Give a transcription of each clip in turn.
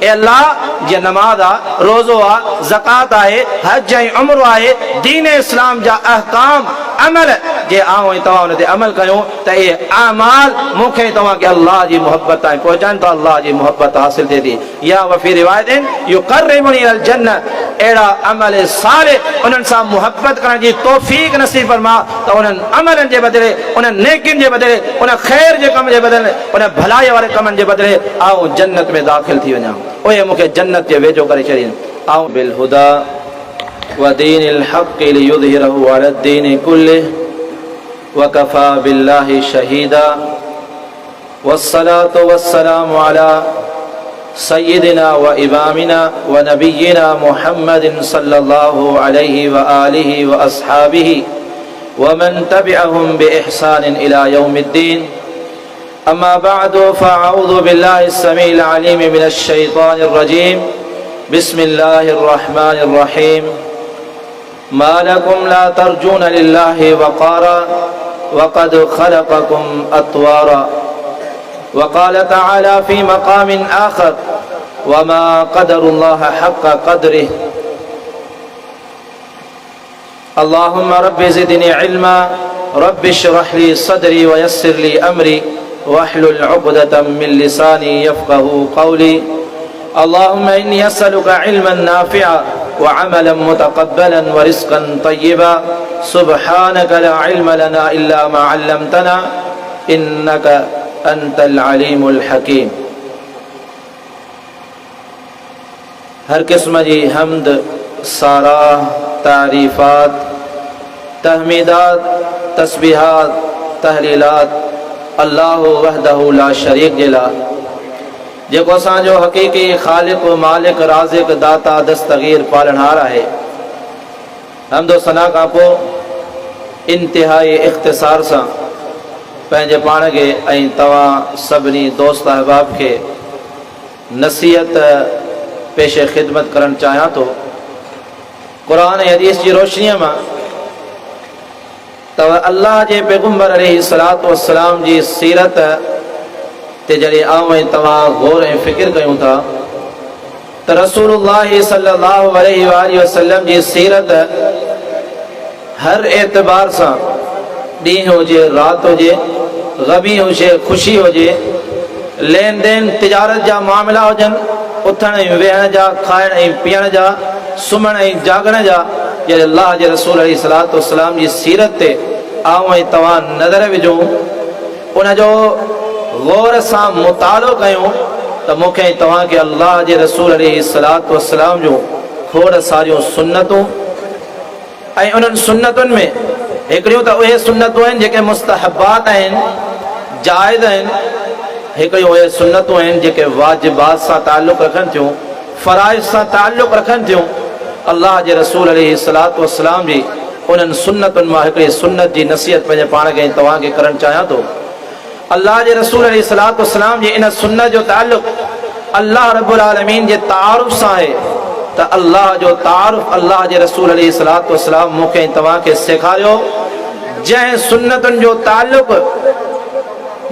ए अल्लाह जे नमाज आ, रोज़ो आ, ज़कात आहे, हज ऐं उम्र आहे, दीन इस्लाम जा अहकाम अमल जे आऊं ऐं तव्हां उन ते अमल कयूं त इहे अमाल मूंखे तव्हां खे अल्लाह जी मोहब्बत ताईं पहुचाइनि त अल्लाह जी मोहब्बत हासिल थिए थी। या वफ़ी रिवायतिन युक़र्रिबुनी इलल जन्नह, अहिड़ा अमल सालिह उन्हनि सां मोहब्बत करण जी तौफ़ीक़ नसीब फरमा त उन्हनि अमलनि जे बदिले, उन्हनि नेकियुनि जे बदिले, उन ख़ैर जे कम जे बदिले, उन भलाई वारे कमनि जे बदिले आऊं जन्नत में दाख़िल थी वञा, उहे मूंखे जन्नत जे वेझो करे छॾीनि। आऊं बिल हुदा व दीनिल हक़्क़ि लियुज़हिरहु अलद्दीनि कुल्लिहि वकफ़ा बिल्लाहि शहीदा वस्सलातु वस्सलामु अला सय्यिदिना व इमामिना व नबिय्यिना मुहम्मदिन सल्लल्लाहु अलैहि व आलिहि व अस्हाबिहि व मन तबिअहुम बिइहसानिन इला यौमिद्दीन। अम्मा बअदु फ़अऊज़ु बिल्लाहिस समीइल अलीम मिनश शैतानिर रजीम। बिस्मिल्लाहिर रहमानिर रहीम। मा लकुम ला तर्जून लिल्लाहि वक़ारा वक़द ख़लक़कुम अत्वारा। वक़ाल तआला फ़ी मक़ामिन आख़र वमा क़दरुल्लाह हक़्क़ क़द्रिह। अल्लाहुम्मा रब्बि ज़िदनी इल्मा रब्बि इश्रह ली सदरी व यस्सिर ली अमरी वहलुल उक़दतम मिन लिसानी यफ़क़हू क़ौली। अल्लाहुम्मा इन्नी अस्अलुका इल्मन नाफ़िअन व अमलन मुतक़ब्बलन व रिज़्क़न तय्यिबा। सुब्हानक ला इल्म लना इल्ला मा अल्लमतना इन्नका अंतल अलीमुल हकीम। हर किस्म जी हम्द, साराह, तारीफ़ात, तहमीदात, तस्बीहात, तहलीलात अल्लाह वहदहु ला शरीक जे लाइ, जेको असांजो हक़ीक़ी ख़ालिक़ मालिक राज़िक़ दाता दस्तगीर पालनहार आहे। हम्दो सना खां पोइ इंतिहाई इख़्तिसार सां पंहिंजे पाण खे ऐं तव्हां सभिनी दोस्त अहबाब खे नसीहत पेश ख़िदमत करणु चाहियां थो। क़ुरान ऐं हदीस जी रोशनीअ मां त अल्लाह जे पैगम्बर अलैहिस्सलातु वस्सलाम जी सीरत ते जॾहिं आऊं ऐं तव्हां गौर ऐं फ़िक्र कयूं था त रसूलुल्लाह सल्लल्लाहु अलैहि वसल्लम जी सीरत हर एतबार सां, ॾींहुं हुजे, राति हुजे, ग़मी हुजे, ख़ुशी हुजे, लेन देन तिजारत जा मामला हुजनि, उथण ऐं वेहण जा, खाइण ऐं पीअण जा, सुम्हण ऐं जागण जा, जॾहिं अल्लाह जे रसूल अलैहिस्सलातु वस्सलाम जी सीरत ते आऊं ऐं तव्हां नज़र विझूं, उनजो गौर सां मुतालो कयूं त मूंखे ऐं तव्हांखे अल्लाह जे रसूल अलैहिस्सलातु वस्सलाम जूं खोड़ सारियूं सुन्नतूं ऐं उन्हनि सुन्नतुनि में हिकिड़ियूं त उहे सुन्नतूं आहिनि जेके मुस्तहबात आहिनि, जाइज़ आहिनि, हिकिड़ियूं उहे सुन्नतूं आहिनि जेके वाजिबात सां ताल्लुक़ रखनि थियूं, फ़राइज़ सां ताल्लुक़ रखनि थियूं। अल्लाह जे रसूल अलैहिस्सलातु वस्सलाम जी उन्हनि सुन्नतुनि मां हिकिड़ी सुन्नत जी नसीहत पंहिंजे पाण खे ऐं तव्हांखे करणु चाहियां थो। अल्लाह जे रसूल अलैहिस्सलातु वस्सलाम जी इन सुन्नत जो ताल्लुक़ अल्लाह रब्बुल आलमीन जे तारुफ़ सां आहे त अल्लाह जो तारुफ़ अल्लाह जे रसूल अलैहिस्सलातु वस्सलाम मूंखे ऐं तव्हांखे सेखारियो, जंहिं सुन्नतुनि जो ताल्लुक़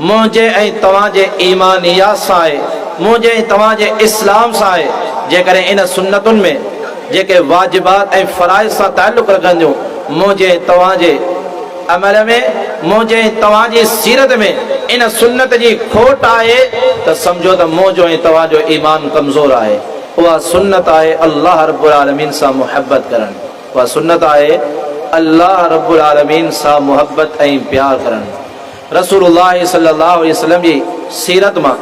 मुंहिंजे ऐं तव्हांजे ईमानियात सां आहे, मुंहिंजे ऐं तव्हांजे इस्लाम सां आहे। जेकॾहिं इन सुन्नतुनि में जेके वाजिबात ऐं फ़राइज़ सां ताल्लुक़ रखनि थियूं, मुंहिंजे तव्हांजे अमल में, मुंहिंजे तव्हांजी सीरत में इन सुन्नत जी खोट आहे त सम्झो त मुंहिंजो ऐं तव्हांजो ईमान कमज़ोर आहे। उहा सुन्नत आहे अल्लाह रब्बुल आलमीन सां मुहबत करणु, उहा सुन्नत आहे अल्लाह रब्बुल आलमीन सां मुहबत ऐं प्यार करणु। रसूलुल्लाह सल्लल्लाहु अलैहि वसल्लम जी सीरत मां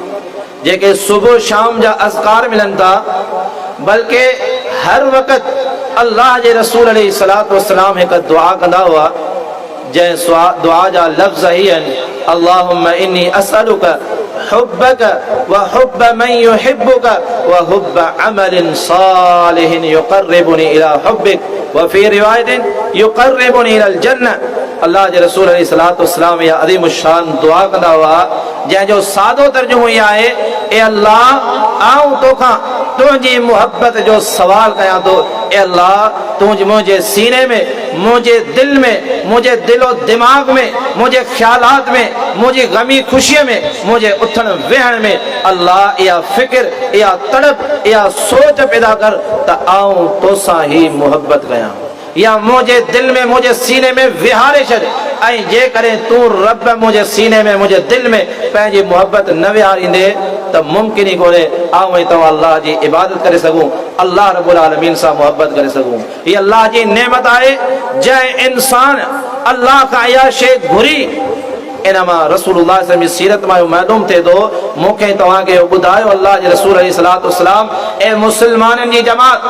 जेके सुबुह शाम जा अज़कार मिलनि था, बल्कि हर वक़्त अल्लाह जे रसूल अलैहिस्सलातु वस्सलाम हिकु दुआ कंदा हुआ, जंहिं दुआ जा लफ़्ज़ ही आहिनि, अल्लाहुम्मा इन्नी असअलुका हुब्बक व हुब्ब मन युहिब्बुक व हुब्ब अमलिन सालिहिन युक़र्रिबुनी इला हुब्बिक व फ़ी रिवायतिन युक़र्रिबुनी इलल जन्नह। अल्लाह जे रसूल अलैहिस्सलातु वस्सलाम या अज़ीम शान दुआ कंदा हुआ, जंहिंजो सादो तर्जुमो इहो आहे, ए अल्लाह आऊं तोखां तुंहिंजी मुहबत जो सवाल कयां थो। ए अल्लाह तूं मुंहिंजे सीने में मुझे दिल में, मुझे दिलो दिमाग में, मुझे ख्यालात में, मुझे गमी खुशी में, मुझे उथण वेहण में अल्लाह या फिक्र या तड़प या सोच पैदा कर त आऊं तोसा ही मोहब्बत कयां, या मुझे दिल में, मुझे सीने में विहारे छॾ। ऐं जे करे तू रब मुझे सीने में, मुझे दिल में पंहिंजी मोहब्बत न विहारींदे त मुमकिन ही कोन्हे आऊं ऐं तव्हां अल्लाह जी इबादत करे सघूं, अल्लाह रब्बुल आलमीन सां मोहब्बत करे सघूं। हीअ अल्लाह जी नेमत आहे जंहिं इंसान अल्लाह खां इहा शइ घुरी। इनमा रसूलुल्लाह सल्लल्लाहु अलैहि वसल्लम जी सीरत मां मालूम थिए थो, मूंखे तव्हांखे ॿुधायो अल्लाह जे रसूल अलैहिस्सलातु वस्सलाम, ए मुस्लमाननि जी जमात,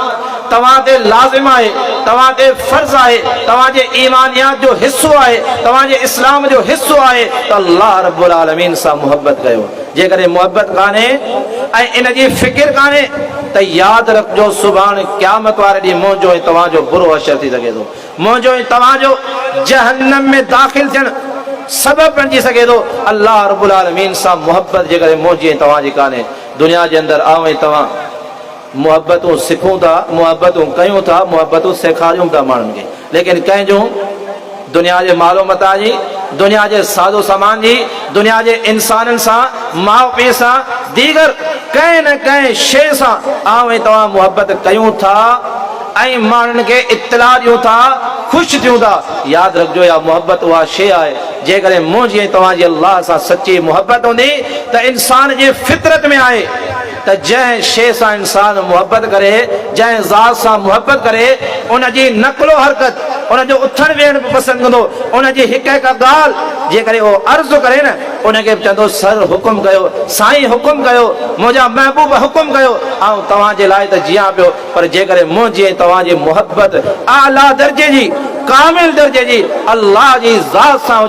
तव्हां ते लाज़िम आहे, तव्हां ते फर्ज़ आहे, तव्हांजे ईमानियात जो हिस्सो आहे, तव्हांजे इस्लाम जो हिस्सो आहे त अल्लाह रब्बुल आलमीन सां मोहब्बत कयो। जेकॾहिं मोहब्बत कान्हे ऐं इन जी फिकिर कान्हे त यादि रखिजो सुभाणे क़यामत वारे ॾींहुं मुंहिंजो ऐं तव्हांजो बुरो असर थी सघे थो, मुंहिंजो ऐं तव्हांजो जहन्नम में दाख़िल थियण सबब बणिजी सघे थो। अल्लाह रब्बुल आलमीन सां मोहब्बत जेकॾहिं मुंहिंजी ऐं तव्हांजी कान्हे, दुनिया जे अंदरि आऊं ऐं तव्हां मोहब्बतूं सिखूं था, मोहब्बतूं कयूं था, मोहब्बतूं सेखारियूं था माण्हुनि खे, लेकिन कंहिंजूं दुनिया जे मालो मता जी, दुनिया जे साज़ो सामान जी, दुनिया जे इंसाननि सां, माउ पीउ सां, दीगर कंहिं न कंहिं शइ सां आऊं ऐं तव्हां मोहब्बत कयूं था ऐं माण्हुनि खे इत्तला ॾियूं था, ख़ुशि थियूं था। यादि रखिजो या मोहब्बत उहा शइ आहे, जेकॾहिं मुंहिंजी ऐं तव्हांजी अल्लाह सां सची मोहब्बत हूंदी त इंसान जी फितरत में आहे त जंहिं शइ सां इंसान मोहब्बत करे, जंहिं ज़ात सां मोहब्बत करे, उनजी नक़लो हरकत, उनजो उथण वेहण बि पसंदि कंदो, उनजी हिकु हिकु ॻाल्हि जेकॾहिं उहो अर्ज़ु करे न, उनखे बि चवंदो सर हुकुम कयो, साईं हुकुम कयो, मुंहिंजा महबूब हुकुम कयो, ऐं तव्हांजे लाइ त जियां पियो। पर जेकॾहिं मुंहिंजी ऐं तव्हांजी मोहब्बत आला दर्जे जी, कामिल दर्जे जी अल्लाह जी ज़ात सां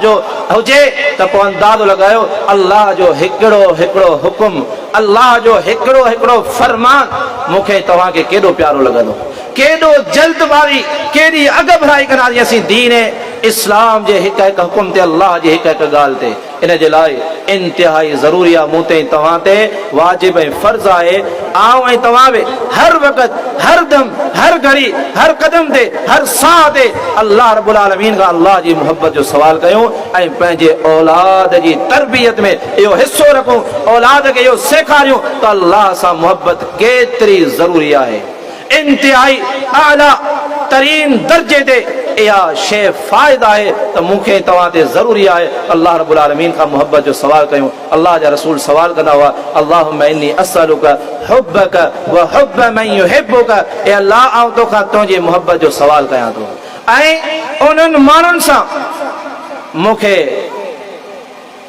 हुजे त पोइ अंदाज़ो लॻायो अल्लाह जो हिकिड़ो हिकिड़ो हुकुम, अल्लाह जो हिकिड़ो हिकिड़ो फरमान मूंखे तव्हांखे केॾो प्यारो लॻंदो, केॾो जल्दबाज़ी, केॾी अॻ भराई कंदासीं असीं दीन इस्लाम जे हिकु हिकु हुकुम ते, अल्लाह जी हिकु हिकु ॻाल्हि ते। इन जे लाइ इंतिहाई ज़रूरी आहे, मूं ते तव्हां ते वाजिब ऐं फर्ज़ आहे आऊं ऐं तव्हां बि हर वक़्तु, हर दम, हर घड़ी, हर क़दम ते, हर साह ते अल्लाह रब्बुल आलमीन खां अल्लाह जी मोहब्बत जो सवाल कयूं ऐं पंहिंजे औलाद जी तरबियत में इहो हिसो रखूं, औलाद खे इहो सेखारियूं त अल्लाह सां मोहब्बत केतिरी ज़रूरी आहे। इंतिहाई आला तरीन दर्जे ते इहा शइ फ़ाइदा आहे त मूंखे तव्हां ते ज़रूरी आहे अल्लाह रब्बुल आलमीन खां मोहब्बत जो सवाल कयूं। अल्लाह जा रसूल सवाल कंदा हुआ, अल्लाहुम्मा इन्नी असअलुका हुब्बका व हुब्ब मन युहिब्बुका, ए अल्लाह आऊं तोखां तुंहिंजी मोहब्बत जो सवाल कयां थो ऐं उन्हनि माण्हुनि सां मूंखे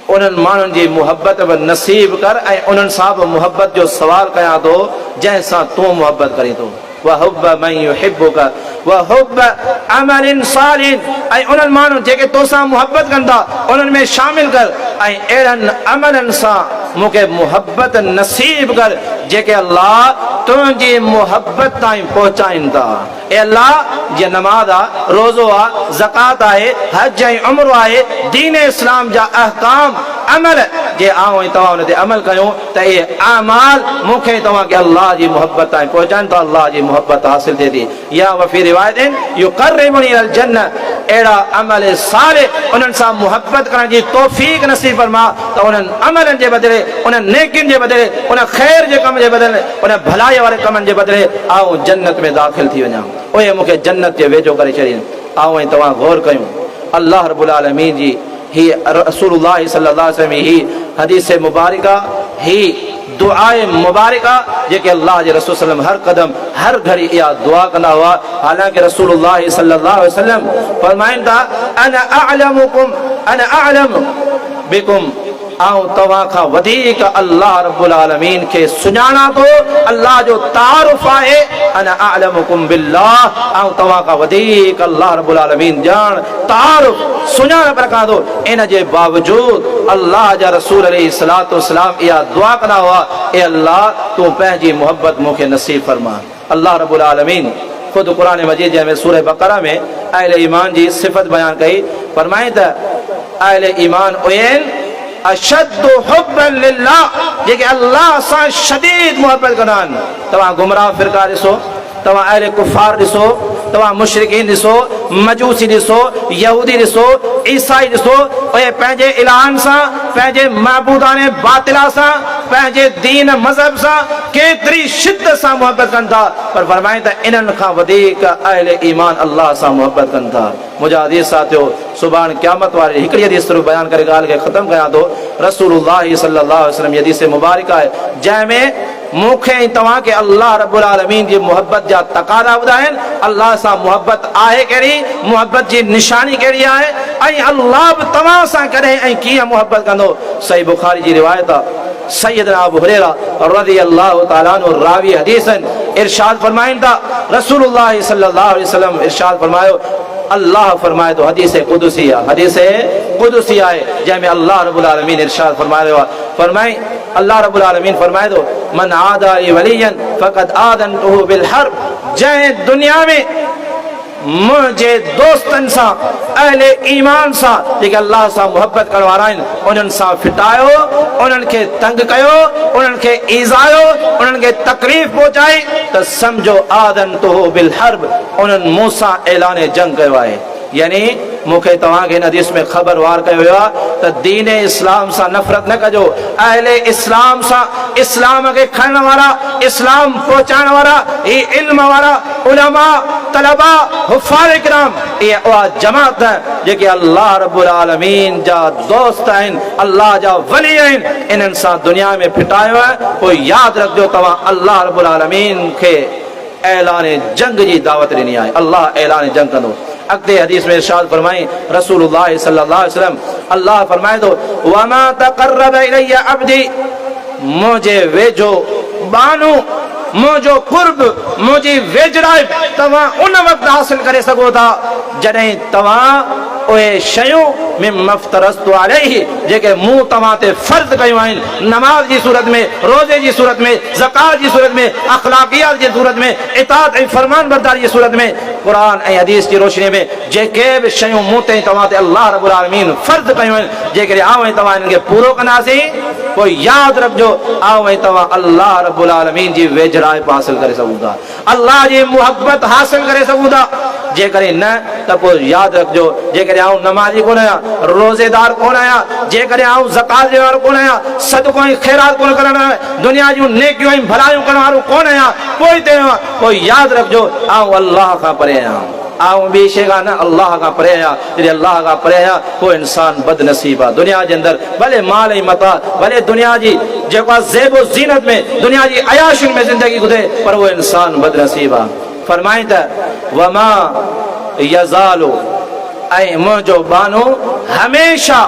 उन्हनि माण्हुनि जी मोहब्बत बि नसीब कर ऐं उन्हनि सां बि मोहब्बत जो सवाल कयां थो जंहिंसां तूं मोहब्बत करीं थो। वहुब्ब मन युहिब्बुका वहुब्ब अमलिन सालिहिन, ऐं उन्हनि माण्हुनि जेके तोसां मोहब्बत कंदा उन्हनि में शामिल कर ऐं अहिड़नि अमलनि सां मूंखे मोहब्बत नसीब कर जेके अल्लाह तुंहिंजी मोहब्बत ताईं पहुचाइनि था। ए अल्लाह, जीअं नमाज़ आहे, रोज़ो आहे, ज़कात आहे, हज ऐं उम्रो आहे, दीन इस्लाम जा अहकाम अमल जे आऊं ऐं तव्हां उन ते अमल कयूं त इहे अमाल मूंखे तव्हांखे अल्लाह जी मोहब्बत ताईं पहुचाइनि था, अल्लाह जी मोहब्बत हासिल थिए थी। या वफ़ी रिवायतिन युक़र्रिबुनी इलल जन्नह, अहिड़ा अमल सालिह उन्हनि सां मोहब्बत करण जी तौफ़ीक़ नसीब फरमा त उन्हनि अमलनि जे बदिले, उन्हनि नेकियुनि जे बदिले, उन ख़ैर जे कम जे बदिले, उन भलाई वारे कमनि जे बदिले आऊं जन्नत में दाख़िल थी वञा, उहे मूंखे जन्नत जे वेझो करे छॾीनि। आऊं ऐं तव्हां गौर कयूं अल्लाह रब्बुल आलमीन जी ही रसूलुल्लाह सल्लल्लाहु अलैहि वसल्लम ही हदीस मुबारका, ही दुआए मुबारका जेके अल्लाह जे रसूल सल्लम हर कदम हर घड़ी इहा दुआ कंदा हुआ। हालांकि रसूलुल्लाह सल्लल्लाहु अलैहि वसल्लम फरमाइनि था, अना अअलमुकुम अना अअलम बिकुम, आऊं तव्हां खां वधीक अल्लाह रब्बुल आलमीन खे सुञाणा थो, अल्लाह जो तारुफ़ आहे। अना अअलमुकुम बिल्लाह, आऊं तव्हां खां वधीक अल्लाह रब्बुल आलमीन ॼाण, तारुफ़, सुञाणप रखां थो। इन जे बावजूद अल्लाह जा रसूल अलैहिस्सलातु वस्सलाम इहा दुआ कंदा हुआ, ए अल्लाह तूं पंहिंजी मोहब्बत मूंखे नसीब फरमा। अल्लाह रब्बुल आलमीन खुद कुरान मजीद जंहिंमें सूरह बक़रा में अहले ईमान जी सिफ़त बयान कई, फरमाए त अहले ईमान उहे अशद्दु हुब्बन लिल्लाह, जेके अल्लाह सां शदीद मोहब्बत कंदा आहिनि। तव्हां गुमराह फ़िरका ॾिसो, तव्हां अहले कुफ़ार ॾिसो, तव्हां मुशरिकीन ॾिसो, मजूसी ॾिसो, यहूदी ॾिसो, ईसाई ॾिसो, उहे पंहिंजे इलाहनि सां, पंहिंजे महबूदाने बातिला सां, पंहिंजे दीन मज़हब सां केतिरी शिद्दत सां मुहबत कनि था, पर फरमाइनि त इन्हनि खां वधीक अहले ईमान अल्लाह सां मुहबत कनि था। मुंहिंजा हदीस साथियो, सुभाणे क़यामत वारे हिकिड़ी हदीस सिर्फ़ बयानु करे ॻाल्हि खे ख़तमु कयां थो। रसूलुल्लाह सल्लल्लाहु अलैहि वसल्लम जी हदीस मुबारक आहे जंहिंमें मूंखे ऐं तव्हांखे अल्लाह रब्बुल आलमीन जी मुहबत जा तक़ाज़ा ॿुधाइनि। अल्लाह सां मुहबत आहे कहिड़ी, मुहबत जी निशानी कहिड़ी आहे, ऐं अल्लाह बि तव्हां सां कॾहिं ऐं कीअं मुहबत कंदो। सही बुखारी जी रिवायत आहे। सैयदना अबू हुरैरा रज़ियल्लाहु तआला अन्हु रावी हदीस इरशाद फरमाइनि था, रसूलुल्लाह सल्लल्लाहु अलैहि वसल्लम इरशाद फरमायो, अल्लाह फरमाए तो हदीस कुदसी आहे, हदीस कुदसी आहे जंहिंमें अल्लाह रब्बुल आलमीन इरशाद फरमायो आहे, फरमाए अल्लाह रब्बुल आलमीन फरमाए थो, मन आदा वलियन फ़क़द आदनतुहु बिल हर्ब, जंहिं दुनिया में मुंहिंजे दोस्तनि सां, अहले ईमान सां, जेके अल्लाह सां मुहबत करण वारा आहिनि, उन्हनि सां फिटायो, उन्हनि खे तंग कयो, उन्हनि खे ईज़ायो, उन्हनि खे तकलीफ़ पहुचाई, त सम्झो आदनतुहु बिल हर्ब, उन्हनि मूं सां ऐलान जंग कयो आहे। यानी मूंखे तव्हांखे हिन हदीस में ख़बरवार कयो वियो आहे त दीन इस्लाम सां नफ़रत न कजो, अहले इस्लाम सां, इस्लाम खे खणण वारा, इस्लाम पहुचाइण वारा, ही इल्म वारा उलमा, तलबा, हुफ़ाज़ इकराम, इहे उहा जमात जेके अल्लाह रब्बुल आलमीन जा दोस्त आहिनि, अल्लाह जा वली आहिनि, इन्हनि सां दुनिया में फिटायो आहे। पोइ यादि रखिजो तव्हां अल्लाह रब्बुल आलमीन खे ऐलान जंग जी दावत ॾिनी आहे। अल्लाह ऐलान जंग कंदो। अॻिते हदीस में इरशाद फरमाई रसूलुल्लाह सल्लल्लाहु अलैहि वसल्लम, अल्लाह फरमाए थो, वमा तक़र्रब इलैया अब्दी, मुंहिंजे वेझो बानू, मुंहिंजो कुर्ब, मुंहिंजी वेझड़ाई तव्हां उन वक़्तु हासिल करे सघो था जॾहिं तव्हां उहे शयूं मिम्मा फ़्तरज़्तु अलैहि, जेके मूं तव्हां ते फ़र्ज़ कयूं आहिनि, नमाज जी सूरत में, रोज़े जी सूरत में, ज़कात जी सूरत में, अख़लाक़ियात जी सूरत में, इताअत ऐं फ़रमान बरदारी जी सूरत में, क़ुरान ऐं हदीस जी रोशनी में जेके बि शयूं मूं ते तव्हां ते अल्लाह रब्बुल आलमीन फ़र्ज़ कयूं आहिनि, जेकॾहिं आऊं ऐं तव्हां हिननि खे पूरो कंदासीं, पोइ यादि रखिजो आऊं ऐं तव्हां अल्लाह रब्बुल आलमीन जी वेझड़ाई हासिल करे सघूं था, अल्लाह जी मुहबत हासिल करे सघूं था। जेकॾहिं न त पोइ यादि रखिजो, जेकॾहिं आऊं नमाज़ी कोन आहियां, रोज़ेदार कोन आहियां, जेकॾहिं आऊं ज़कात ॾियण वारो कोन आहियां, सदको ऐं ख़ैरात कोन करण वारो, दुनिया जूं नेकियूं ऐं भलायूं करण वारो कोन आहियां, पोइ यादि रखिजो आऊं अल्लाह खां परे आहियां, आऊं ॿी शइ खां न, अल्लाह खां परे आहियां। जॾहिं अल्लाह खां परे आहियां पोइ इंसान बदनसीब आहे। दुनिया जे अंदरि भले माल ऐं मता, भले दुनिया जी जेको आहे ज़ेबो ज़ीनत में, दुनिया जी अयाशियुनि में ज़िंदगी गुज़रे, पर उहो इंसान बदनसीब आहे। फरमाई त वमा यज़ालु, ऐं मुंहिंजो बानो हमेशा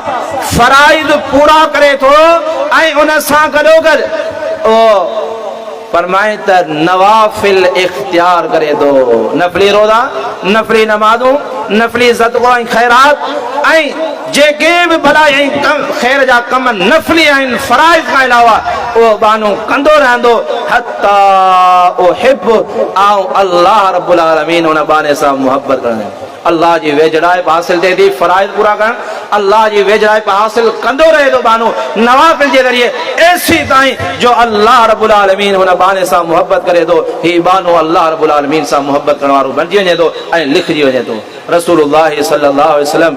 फ़राइज़ पूरा करे थो, ऐं उन सां गॾोगॾु ओ फरमाए त नवाफिल इख्तियार करे दो, नफली रोज़ा, नफली नमाज़ूं, नफली सदको ऐं ख़ैरात, ऐं जेके बि भलाई ऐं ख़ैर जा कम नफली आहिनि, फ़राइज़ खां अलावा उहो बानो कंदो रहंदो, हत्ता उहिब, आऊं अल्लाह रब्बुल आलमीन उन बाने सां मुहबत करणु, अल्लाह जी वेझड़ाई हासिल थिए थी, फ़राइज़ पूरा करणु, अल्लाह जी वेझड़ाई हासिल कंदो रहे थो बानो नवाफिल जे ज़रिए ऐसी ताईं जो अल्लाह रब्बुल आलमीन हुन बाने सां मुहबत करे थो, ही बानो अल्लाह रब्बुल आलमीन सां मुहबत करण वारो बणिजी वञे थो ऐं लिखजी वञे थो। रसूलुल्लाह सल्लल्लाहु अलैहि वसल्लम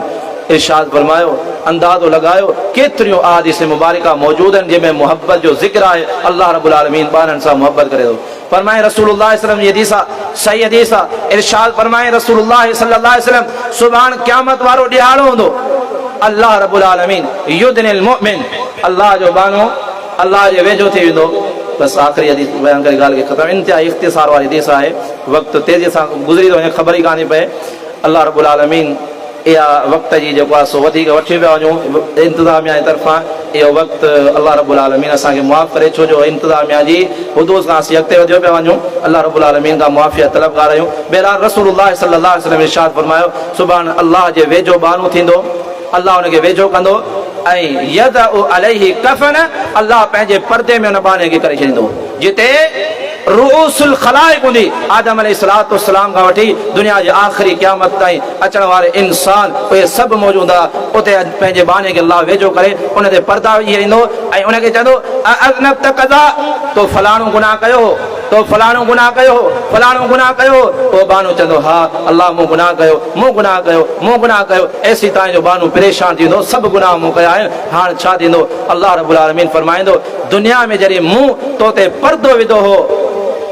इरशाद फरमायो, अंदाज़ो लगायो केतिरियूं अहादीस मुबारका मौजूद आहिनि जंहिंमें मुहबत जो ज़िक्र आहे, अल्लाह रब्बुल आलमीन बाननि सां मुहबत करे थो। फरमाए रसूलुल्लाह सल्लल्लाहु अलैहि वसल्लम जी हदीस आहे, सही हदीस आहे, इरशाद फरमाए रसूलुल्लाह सल्लल्लाहु अलैहि वसल्लम, सुभाणे क़यामत वारो ॾियारो हूंदो, अल्लाह रब्बुल आलमीन युदनिल मुमिन, अल्लाह जो बानो अल्लाह जे वेझो थी वेंदो। बस आख़िरी हदीस बयान करे ॻाल्हि खे ख़तमु, इंतिहाई इख़्तिसार वारी हदीस आहे, वक़्तु तेज़ीअ सां गुज़री थो वञे, ख़बर ई कान्हे पए। अल्लाह रब्बुल आलमीन इहा वक़्त जी जेको आहे सो वधीक वठी पिया वञूं इंतिज़ामिया जे तरफ़ां, इहो वक़्तु अल्लाह रब्बुल आलमीन असांखे मुआफ़ करे, छो जो इंतिज़ामिया जी हुदूद खां असीं अॻिते वधियो पिया वञूं, अल्लाह रब्बुल आलमीन खां मुआफ़ियत तलबगार आहियूं। बहरहाल रसूलुल्लाह सल्लल्लाहु अलैहि वसल्लम इरशाद फरमायो, सुभाणे अल्लाह जे वेझो बानो थींदो, अल्लाह हुनखे वेझो कंदो, ऐं यदउ अलैहि कफ़न, अल्लाह पंहिंजे पर्दे में हुन बाने खे करे छॾींदो, जिते रुऊसुल ख़लाइक़ हूंदी, आदम अलैहिस्सलातु वस्सलाम खां वठी दुनिया जे आख़िरी क़यामत ताईं अचण वारे इंसान उहे सभु मौजूद आहे, उते पंहिंजे बाने खे अल्लाह वेझो करे उन ते पर्दा विझी छॾींदो ऐं उनखे चवंदो अज़नब त कज़ा, तो फलाणो गुनाह कयो, तो फलाणो गुनाह कयो फलाणो गुनाह कयो वो बानो चंदो हाँ अल्लाह मूं गुनाह कयो मूं गुनाह कयो मूं गुनाह कयो ऐसी ताईं जो बानो परेशान थींदो सब गुनाह मूं कया आहिनि हाणे छा थींदो अल्लाह रब्बुल आलमीन फरमाईंदो दुनिया में जॾहिं मूं तो ते पर्दो विधो हो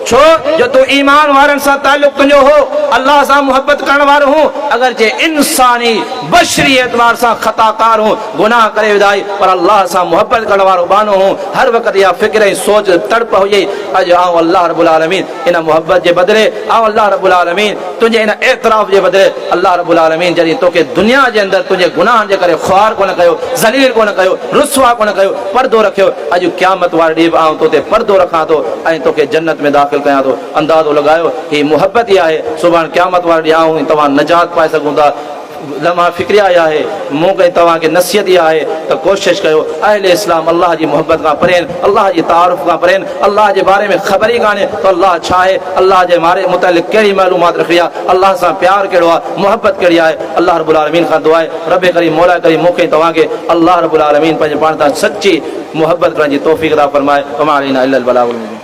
छो जो तू ईमान वारनि सां ताल्लुक तुंहिंजो हो अल्लाह सां मुहबत करण वारो हूं अगर जे इंसानी बशरी एतबार सां ख़ताकार हूं गुनाह करे विधाई पर अल्लाह सां मुहबत करण वारो बानो हूं हर वक़्त इहा फिक्र ऐं सोच तड़प हुई अॼु आऊं अल्लाह रब्बुल आलमीन इन मुहबत जे बदिले आऊं अल्लाह रब्बुल आलमीन तुंहिंजे इन एतराफ़ जे बदिले अल्लाह रब्बुल आलमीन जॾहिं तोखे दुनिया जे अंदरि तुंहिंजे गुनाहनि जे करे ख़्वार कोन कयो ज़लील कोन कयो रुसवा कोन कयो पर्दो रखियो अॼु क़यामत वारे ॾींहुं आऊं तो ते पर्दो रखां थो ऐं तोखे जन्नत में दाख़िल कयां थो अंदाज़ो लगायो ही मुहब्बत ही आहे सुभाणे क़यामत वारे ॾींहुं आऊं तव्हां नजात पाए सघूं था लम्हा फिक्रिया आहे मूं कई तव्हांखे नसीहत इहा आहे त कोशिशि कयो अहले इस्लाम अल्लाह जी मुहबत खां परे अल्लाह जी तारुफ़ खां परे अल्लाह जे बारे में ख़बर ई कान्हे त अल्लाह छा आहे अल्लाह जे बारे मुतलिक़ कहिड़ी मालूमात रखी आहे अल्लाह सां प्यार कहिड़ो आहे मुहबत कहिड़ी आहे अल्लाह रब्बुल आलमीन खां दुआ आहे रब करीम मौला करीम मूंखे तव्हांखे अल्लाह रब्बुल आलमीन पंहिंजे पाण सां सची मुहबत करण जी तौफ़ीक़ अता फ़रमाए वमा अलैना इल्लल बलागुल मुबीन।